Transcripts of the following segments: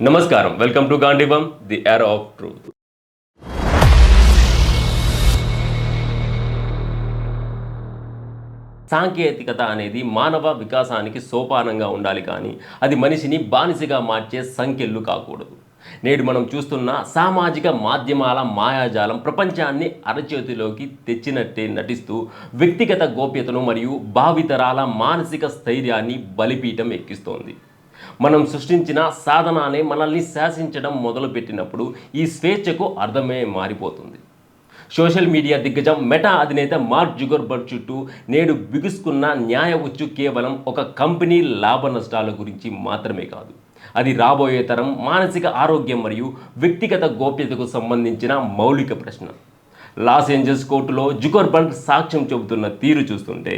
నమస్కారం, welcome to Gandeevam the era of truth. సాంకేతికత అనేది మానవ వికాసానికి సోపానంగా ఉండాలి, కానీ అది మనిషిని బానిసగా మార్చే సంకెళ్ళు కాకూడదు. నేడు మనం చూస్తున్న సామాజిక మాధ్యమాల మాయాజాలం ప్రపంచాన్ని అరచేతిలోకి తెచ్చినట్టే నటిస్తూ వ్యక్తిగత గోప్యతను మరియు భావితరాల మానసిక స్థైర్యాన్ని బలిపీఠం ఎక్కిస్తోంది. మనం సృష్టించిన సాధనాలే మనల్ని శాసించడం మొదలుపెట్టినప్పుడు ఈ స్వేచ్ఛకు అర్థమే మారిపోతుంది. సోషల్ మీడియా దిగ్గజం మెటా అధినేత మార్క్ జుకర్బర్గ్ చుట్టూ నేడు బిగుసుకున్న న్యాయ ఉచ్చు కేవలం ఒక కంపెనీ లాభ నష్టాల గురించి మాత్రమే కాదు. అది రాబోయే తరం మానసిక ఆరోగ్యం మరియు వ్యక్తిగత గోప్యతకు సంబంధించిన మౌలిక ప్రశ్న. లాస్ ఏంజల్స్ కోర్టులో జుకర్బర్గ్ సాక్ష్యం చెబుతున్న తీరు చూస్తుంటే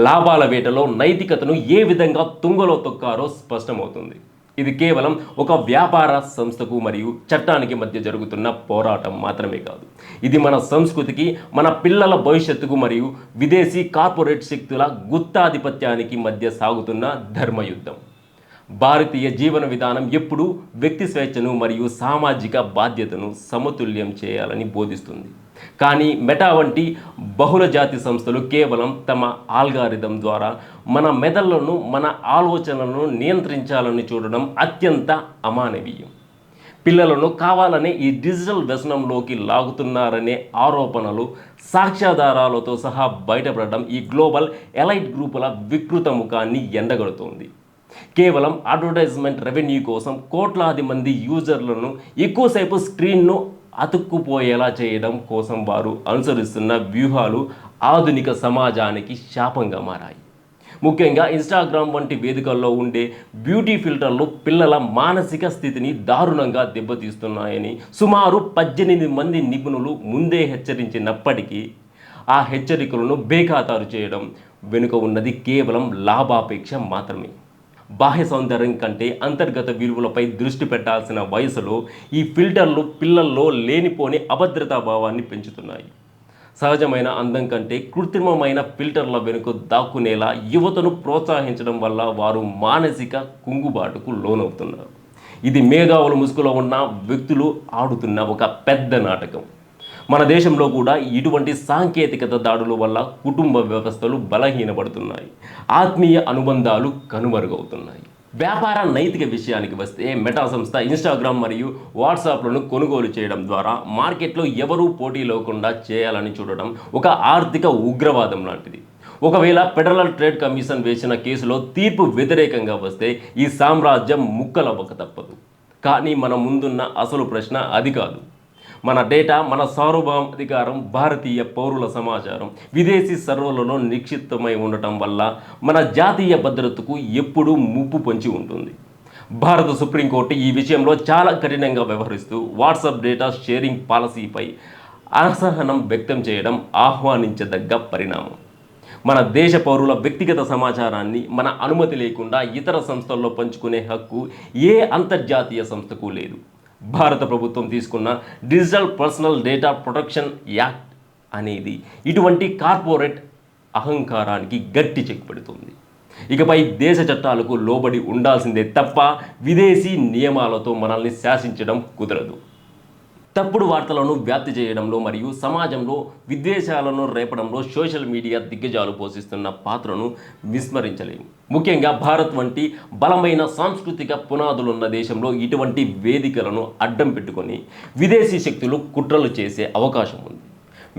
లాభాల వేటలో నైతికతను ఏ విధంగా తుంగలో తొక్కారో స్పష్టమవుతుంది. ఇది కేవలం ఒక వ్యాపార సంస్థకు మరియు చట్టానికి మధ్య జరుగుతున్న పోరాటం మాత్రమే కాదు. ఇది మన సంస్కృతికి, మన పిల్లల భవిష్యత్తుకు మరియు విదేశీ కార్పొరేట్ శక్తుల గుత్తాధిపత్యానికి మధ్య సాగుతున్న ధర్మయుద్ధం. భారతీయ జీవన విధానం ఎప్పుడూ వ్యక్తి స్వేచ్ఛను మరియు సామాజిక బాధ్యతను సమతుల్యం చేయాలని బోధిస్తుంది. కానీ మెటా వంటి బహుళజాతి సంస్థలు కేవలం తమ ఆల్గారిథం ద్వారా మన మెదళ్లను, మన ఆలోచనలను నియంత్రించాలని చూడడం అత్యంత అమానవీయం. పిల్లలను కావాలనే ఈ డిజిటల్ వ్యసనంలోకి లాగుతున్నారనే ఆరోపణలు సాక్ష్యాధారాలతో సహా బయటపడడం ఈ గ్లోబల్ ఎలైట్ గ్రూపుల వికృత ముఖాన్ని ఎండగడుతోంది. కేవలం అడ్వర్టైజ్మెంట్ రెవెన్యూ కోసం కోట్లాది మంది యూజర్లను ఎక్కువసేపు స్క్రీన్ను అతుక్కుపోయేలా చేయడం కోసం వారు అనుసరిస్తున్న వ్యూహాలు ఆధునిక సమాజానికి శాపంగా మారాయి. ముఖ్యంగా ఇన్స్టాగ్రామ్ వంటి వేదికల్లో ఉండే బ్యూటీ ఫిల్టర్లు పిల్లల మానసిక స్థితిని దారుణంగా దెబ్బతీస్తున్నాయని సుమారు 18 మంది నిపుణులు ముందే హెచ్చరించినప్పటికీ ఆ హెచ్చరికలను బేఖాతారు చేయడం వెనుక ఉన్నది కేవలం లాభాపేక్ష మాత్రమే. బాహ్య సౌందర్యం కంటే అంతర్గత విలువలపై దృష్టి పెట్టాల్సిన వయసులో ఈ ఫిల్టర్లు పిల్లల్లో లేనిపోని అభద్రతా భావాన్ని పెంచుతున్నాయి. సహజమైన అందం కంటే కృత్రిమమైన ఫిల్టర్ల వెనుక దాక్కునేలా యువతను ప్రోత్సహించడం వల్ల వారు మానసిక కుంగుబాటుకు లోనవుతున్నారు. ఇది మేధావుల ముసుగులో ఉన్న వ్యక్తులు ఆడుతున్న ఒక పెద్ద నాటకం. మన దేశంలో కూడా ఇటువంటి సాంకేతికత దాడుల వల్ల కుటుంబ వ్యవస్థలు బలహీనపడుతున్నాయి, ఆత్మీయ అనుబంధాలు కనుమరుగవుతున్నాయి. వ్యాపార నైతిక విషయానికి వస్తే మెటా సంస్థ ఇన్స్టాగ్రామ్ మరియు వాట్సాప్లను కొనుగోలు చేయడం ద్వారా మార్కెట్లో ఎవరూ పోటీ లేకుండా చేయాలని చూడడం ఒక ఆర్థిక ఉగ్రవాదం లాంటిది. ఒకవేళ ఫెడరల్ ట్రేడ్ కమిషన్ వేసిన కేసులో తీర్పు వ్యతిరేకంగా వస్తే ఈ సామ్రాజ్యం ముక్కలవ్వక తప్పదు. కానీ మన ముందున్న అసలు ప్రశ్న అది కాదు. మన డేటా, మన సార్వభౌమాధికారం, భారతీయ పౌరుల సమాచారం విదేశీ సర్వర్లలో నిక్షిప్తమై ఉండటం వల్ల మన జాతీయ భద్రతకు ఎప్పుడూ ముప్పు పొంచి ఉంటుంది. భారత సుప్రీంకోర్టు ఈ విషయంలో చాలా కఠినంగా వ్యవహరిస్తూ వాట్సాప్ డేటా షేరింగ్ పాలసీపై అసహనం వ్యక్తం చేయడం ఆహ్వానించదగ్గ పరిణామం. మన దేశ పౌరుల వ్యక్తిగత సమాచారాన్ని మన అనుమతి లేకుండా ఇతర సంస్థల్లో పంచుకునే హక్కు ఏ అంతర్జాతీయ సంస్థకు లేదు. భారత ప్రభుత్వం తీసుకున్న digital personal data protection act అనేది ఇటువంటి కార్పొరేట్ అహంకారానికి గట్టి చెక్ పెడుతుంది. ఇకపై దేశ చట్టాలకు లోబడి ఉండాల్సిందే తప్ప విదేశీ నియమాలతో మనల్ని శాసించడం కుదరదు. తప్పుడు వార్తలను వ్యాప్తి చేయడంలో మరియు సమాజంలో విద్వేషాలను రేపడంలో సోషల్ మీడియా దిగ్గజాలు పోషిస్తున్న పాత్రను విస్మరించలేము. ముఖ్యంగా భారత్ వంటి బలమైన సాంస్కృతిక పునాదులున్న దేశంలో ఇటువంటి వేదికలను అడ్డం పెట్టుకొని విదేశీ శక్తులు కుట్రలు చేసే అవకాశం ఉంది.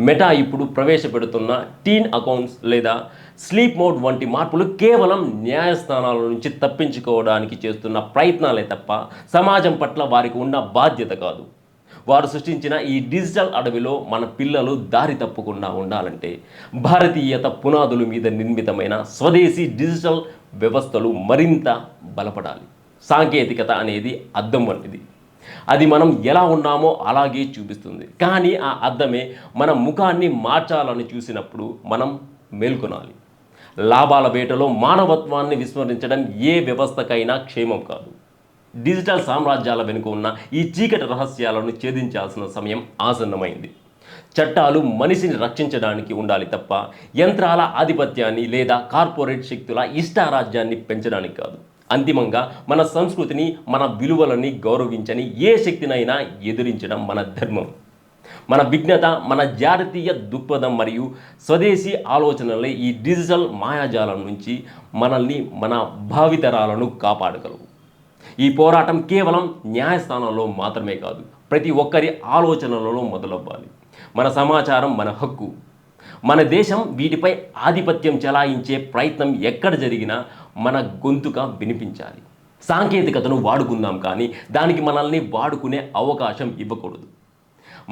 మెటా ఇప్పుడు ప్రవేశపెడుతున్న టీన్ అకౌంట్స్ లేదా స్లీప్ మోడ్ వంటి మార్పులు కేవలం న్యాయస్థానాల నుంచి తప్పించుకోవడానికి చేస్తున్న ప్రయత్నాలే తప్ప సమాజం పట్ల వారికి ఉన్న బాధ్యత కాదు. వారు సృష్టించిన ఈ డిజిటల్ అడవిలో మన పిల్లలు దారి తప్పకుండా ఉండాలంటే భారతీయత పునాదుల మీద నిర్మితమైన స్వదేశీ డిజిటల్ వ్యవస్థలు మరింత బలపడాలి. సాంకేతికత అనేది అద్దం వంటిది. అది మనం ఎలా ఉన్నామో అలాగే చూపిస్తుంది. కానీ ఆ అద్దమే మన ముఖాన్ని మార్చాలని చూసినప్పుడు మనం మేల్కొనాలి. లాభాల వేటలో మానవత్వాన్ని విస్మరించడం ఏ వ్యవస్థకైనా క్షేమం కాదు. డిజిటల్ సామ్రాజ్యాల వెనుక ఉన్న ఈ చీకటి రహస్యాలను ఛేదించాల్సిన సమయం ఆసన్నమైంది. చట్టాలు మనిషిని రక్షించడానికి ఉండాలి తప్ప యంత్రాల ఆధిపత్యాన్ని లేదా కార్పొరేట్ శక్తుల ఇష్టారాజ్యాన్ని పెంచడానికి కాదు. అంతిమంగా మన సంస్కృతిని, మన విలువలని గౌరవించని ఏ శక్తినైనా ఎదిరించడం మన ధర్మం. మన విజ్ఞత, మన జాతీయ దృక్పథం మరియు స్వదేశీ ఆలోచనలే ఈ డిజిటల్ మాయాజాలం నుంచి మనల్ని, మన భావితరాలను కాపాడగలవు. ఈ పోరాటం కేవలం న్యాయస్థానంలో మాత్రమే కాదు, ప్రతి ఒక్కరి ఆలోచనలలో మొదలవ్వాలి. మన సమాచారం మన హక్కు. మన దేశం వీటిపై ఆధిపత్యం చెలాయించే ప్రయత్నం ఎక్కడ జరిగినా మన గొంతుక వినిపించాలి. సాంకేతికతను వాడుకుందాం, కానీ దానికి మనల్ని వాడుకునే అవకాశం ఇవ్వకూడదు.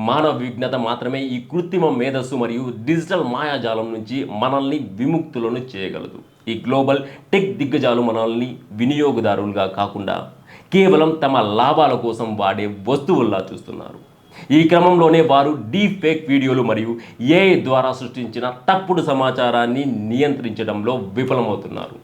మానవ విజ్ఞత మాత్రమే ఈ కృత్రిమ మేధస్సు మరియు డిజిటల్ మాయాజాలం నుంచి మనల్ని విముక్తులను చేయగలదు. ఈ గ్లోబల్ టెక్ దిగ్గజాలు మనల్ని వినియోగదారులుగా కాకుండా కేవలం తమ లాభాల కోసం వాడే వస్తువుల్లా చూస్తున్నారు. ఈ క్రమంలోనే వారు డీప్ ఫేక్ వీడియోలు మరియు ఏఐ ద్వారా సృష్టించిన తప్పుడు సమాచారాన్ని నియంత్రించడంలో విఫలమవుతున్నారు.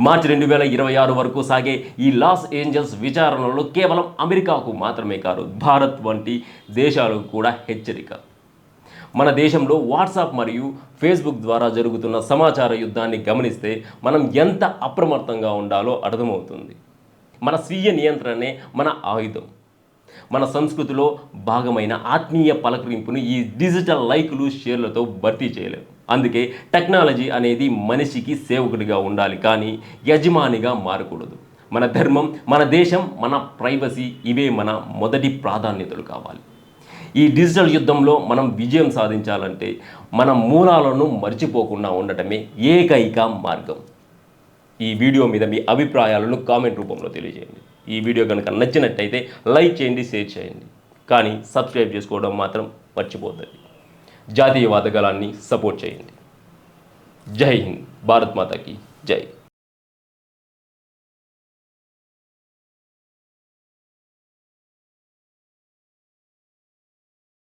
మార్చి 2026 వరకు సాగే ఈ లాస్ ఏంజల్స్ విచారణలో కేవలం అమెరికాకు మాత్రమే కాదు, భారత్ వంటి దేశాలకు కూడా హెచ్చరిక. మన దేశంలో వాట్సాప్ మరియు ఫేస్బుక్ ద్వారా జరుగుతున్న సమాచార యుద్ధాన్ని గమనిస్తే మనం ఎంత అప్రమత్తంగా ఉండాలో అర్థమవుతుంది. మన స్వీయ నియంత్రణే మన ఆయుధం. మన సంస్కృతిలో భాగమైన ఆత్మీయ పలకరింపును ఈ డిజిటల్ లైకులు, షేర్లతో భర్తీ చేయలేము. అందుకే టెక్నాలజీ అనేది మనిషికి సేవకుడిగా ఉండాలి, కానీ యజమానిగా మారకూడదు. మన ధర్మం, మన దేశం, మన ప్రైవసీ ఇవే మన మొదటి ప్రాధాన్యతలు కావాలి. ఈ డిజిటల్ యుద్ధంలో మనం విజయం సాధించాలంటే మన మూలాలను మర్చిపోకుండా ఉండటమే ఏకైక మార్గం. ఈ వీడియో మీద మీ అభిప్రాయాలను కామెంట్ రూపంలో తెలియజేయండి. ఈ వీడియో కనుక నచ్చినట్టయితే లైక్ చేయండి, షేర్ చేయండి, కానీ సబ్స్క్రైబ్ చేసుకోవడం మాత్రం మర్చిపోద్దండి. జాతీయవాద గళాన్ని సపోర్ట్ చేయండి. జై హింద్. భారత్ మాతాకి జై.